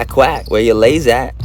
Quack quack, where your lays at?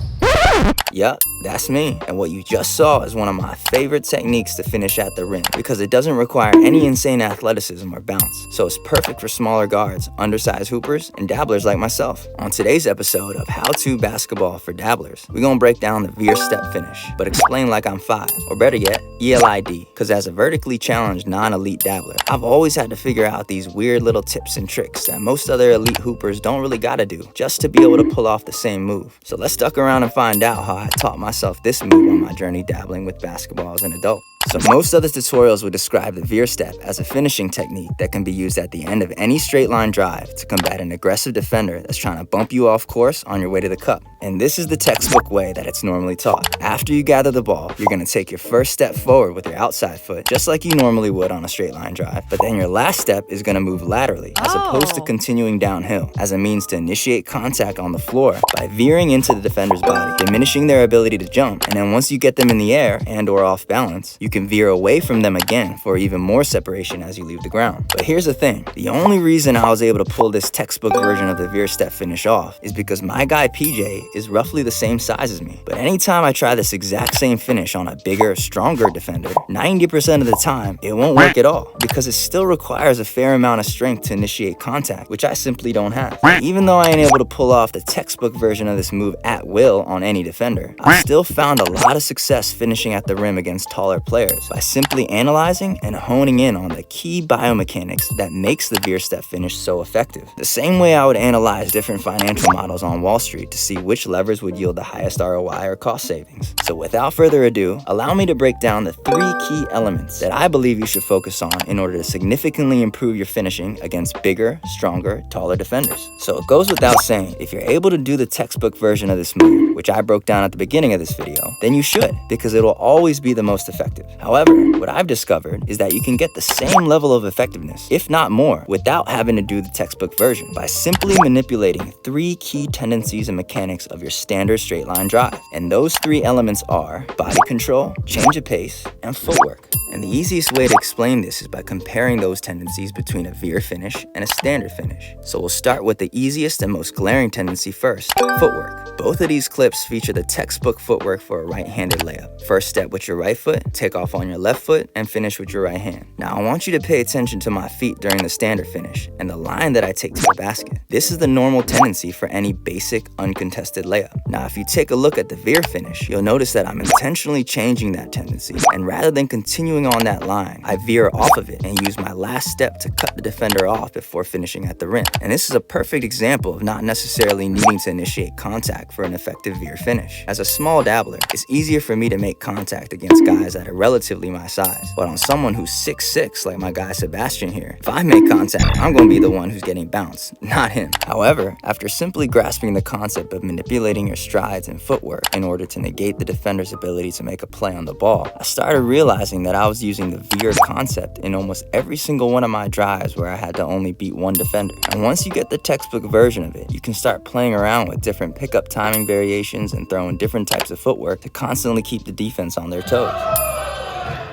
Yup, that's me, and what you just saw is one of my favorite techniques to finish at the rim because it doesn't require any insane athleticism or bounce, so it's perfect for smaller guards, undersized hoopers, and dabblers like myself. On today's episode of How To Basketball for Dabblers, we're gonna break down the Veer step finish, but explain like I'm 5, or better yet, ELID, because as a vertically challenged non-elite dabbler, I've always had to figure out these weird little tips and tricks that most other elite hoopers don't really gotta do just to be able to pull off the same move. So let's duck around and find out how I taught myself this move on my journey dabbling with basketball as an adult. So most other tutorials would describe the Veer step as a finishing technique that can be used at the end of any straight line drive to combat an aggressive defender that's trying to bump you off course on your way to the cup. And this is the textbook way that it's normally taught. After you gather the ball, you're going to take your first step forward with your outside foot, just like you normally would on a straight line drive. But then your last step is going to move laterally, as opposed to continuing downhill, as a means to initiate contact on the floor by veering into the defender's body, diminishing their ability to jump. And then once you get them in the air and or off balance, you can veer away from them again for even more separation as you leave the ground. But here's the thing, the only reason I was able to pull this textbook version of the Veer step finish off is because my guy PJ is roughly the same size as me. But anytime I try this exact same finish on a bigger, stronger defender, 90% of the time it won't work at all because it still requires a fair amount of strength to initiate contact, which I simply don't have. Even though I ain't able to pull off the textbook version of this move at will on any defender, I still found a lot of success finishing at the rim against taller players by simply analyzing and honing in on the key biomechanics that makes the Veer step finish so effective. The same way I would analyze different financial models on Wall Street to see which levers would yield the highest ROI or cost savings. So without further ado, allow me to break down the 3 key elements that I believe you should focus on in order to significantly improve your finishing against bigger, stronger, taller defenders. So it goes without saying, if you're able to do the textbook version of this move, which I broke down at the beginning of this video, then you should, because it will always be the most effective. However, what I've discovered is that you can get the same level of effectiveness, if not more, without having to do the textbook version by simply manipulating 3 key tendencies and mechanics of your standard straight line drive. And those 3 elements are body control, change of pace, and footwork. And the easiest way to explain this is by comparing those tendencies between a Veer finish and a standard finish. So we'll start with the easiest and most glaring tendency first, footwork. Both of these clips feature the textbook footwork for a right-handed layup. First step with your right foot, take off on your left foot, and finish with your right hand. Now I want you to pay attention to my feet during the standard finish and the line that I take to the basket. This is the normal tendency for any basic uncontested layup. Now if you take a look at the Veer finish, you'll notice that I'm intentionally changing that tendency, and rather than continuing on that line, I veer off of it and use my last step to cut the defender off before finishing at the rim. And this is a perfect example of not necessarily needing to initiate contact for an effective Veer finish. As a small dabbler, it's easier for me to make contact against guys that are relatively my size, but on someone who's 6'6", like my guy Sebastian here, if I make contact, I'm gonna be the one who's getting bounced, not him. However, after simply grasping the concept of manipulating your strides and footwork in order to negate the defender's ability to make a play on the ball, I started realizing that I was using the Veer concept in almost every single one of my drives where I had to only beat one defender. And once you get the textbook version of it, you can start playing around with different pickup timing variations and throwing different types of footwork to constantly keep the defense on their toes.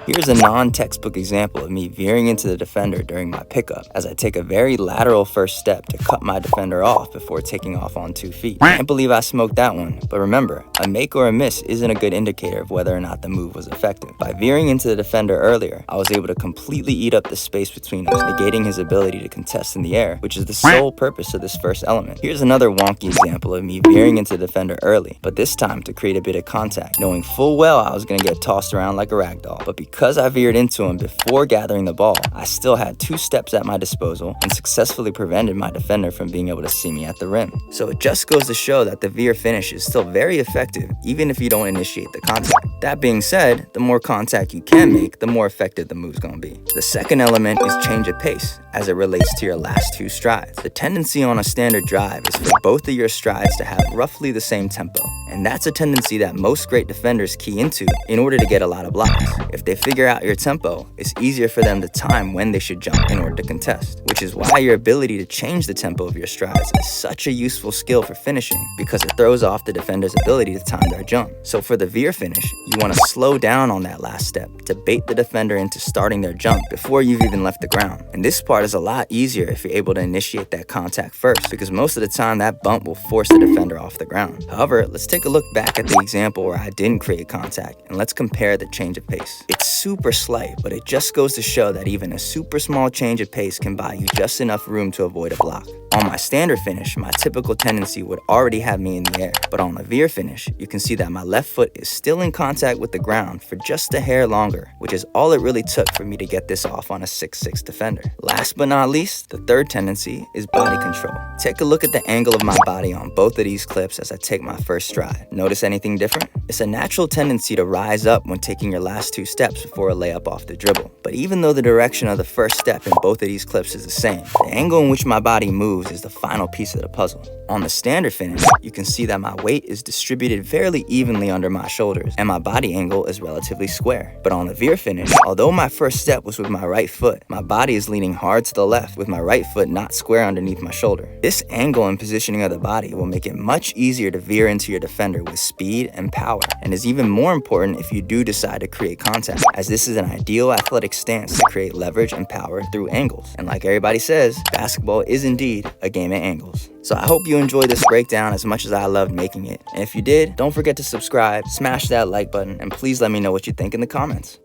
Here's a non-textbook example of me veering into the defender during my pickup as I take a very lateral first step to cut my defender off before taking off on 2 feet. Can't believe I smoked that one, but remember, a make or a miss isn't a good indicator of whether or not the move was effective. By veering into the defender earlier, I was able to completely eat up the space between us, negating his ability to contest in the air, which is the sole purpose of this first element. Here's another wonky example of me veering into the defender early, but this time to create a bit of contact, knowing full well I was going to get tossed around like a ragdoll. But because I veered into him before gathering the ball, I still had 2 steps at my disposal and successfully prevented my defender from being able to see me at the rim. So it just goes to show that the Veer finish is still very effective even if you don't initiate the contact. That being said, the more contact you can make, the more effective the move's gonna be. The second element is change of pace as it relates to your last 2 strides. The tendency on a standard drive is for both of your strides to have roughly the same tempo, and that's a tendency that most great defenders key into in order to get a lot of blocks. If they figure out your tempo, it's easier for them to time when they should jump in order to contest, which is why your ability to change the tempo of your strides is such a useful skill for finishing, because it throws off the defender's ability to time their jump. So for the Veer finish, you want to slow down on that last step to bait the defender into starting their jump before you've even left the ground. And this part part is a lot easier if you're able to initiate that contact first, because most of the time that bump will force the defender off the ground. However, let's take a look back at the example where I didn't create contact, and let's compare the change of pace. It's super slight, but it just goes to show that even a super small change of pace can buy you just enough room to avoid a block. On my standard finish, my typical tendency would already have me in the air, but on the Veer finish, you can see that my left foot is still in contact with the ground for just a hair longer, which is all it really took for me to get this off on a 6'6" defender. Last but not least, the third tendency is body control. Take a look at the angle of my body on both of these clips as I take my first stride. Notice anything different? It's a natural tendency to rise up when taking your last 2 steps before a layup off the dribble. But even though the direction of the first step in both of these clips is the same, the angle in which my body moves is the final piece of the puzzle. On the standard finish, you can see that my weight is distributed fairly evenly under my shoulders, and my body angle is relatively square. But on the Veer finish, although my first step was with my right foot, my body is leaning hard to the left with my right foot not square underneath my shoulder. This angle and positioning of the body will make it much easier to veer into your defender with speed and power, and is even more important if you do decide to create contact, as this is an ideal athletic stance to create leverage and power through angles. And like everybody says, basketball is indeed a game of angles. So I hope you enjoyed this breakdown as much as I loved making it. And if you did, don't forget to subscribe, smash that like button, and please let me know what you think in the comments.